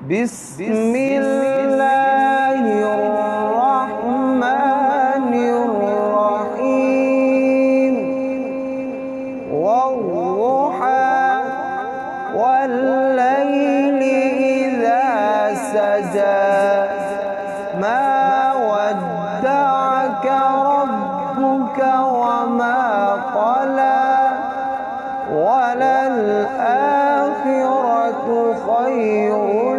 بسم الله الرحمن الرحيم والضحى والليل إذا سجى ما ودعك ربك وما قلى وللآخرة خير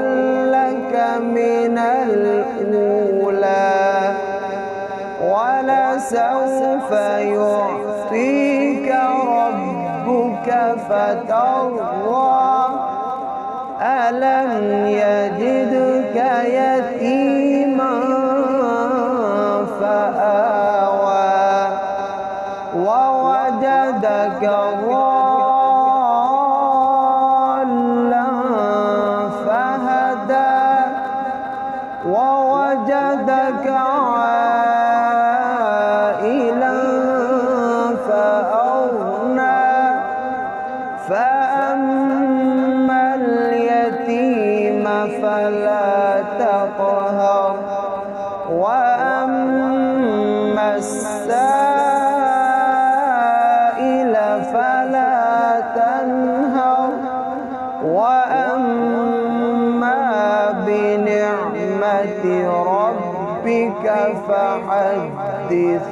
لك من الأولى ولسوف يعطيك ربك فترضى ألم يجدك يتيما فآوى ووجدك ضالا فهدى ووجدك عائلا فأغنى فأما اليتيم فلا تقهر وأما السائل فلا تنهر وأما بنعمة ربك فحدث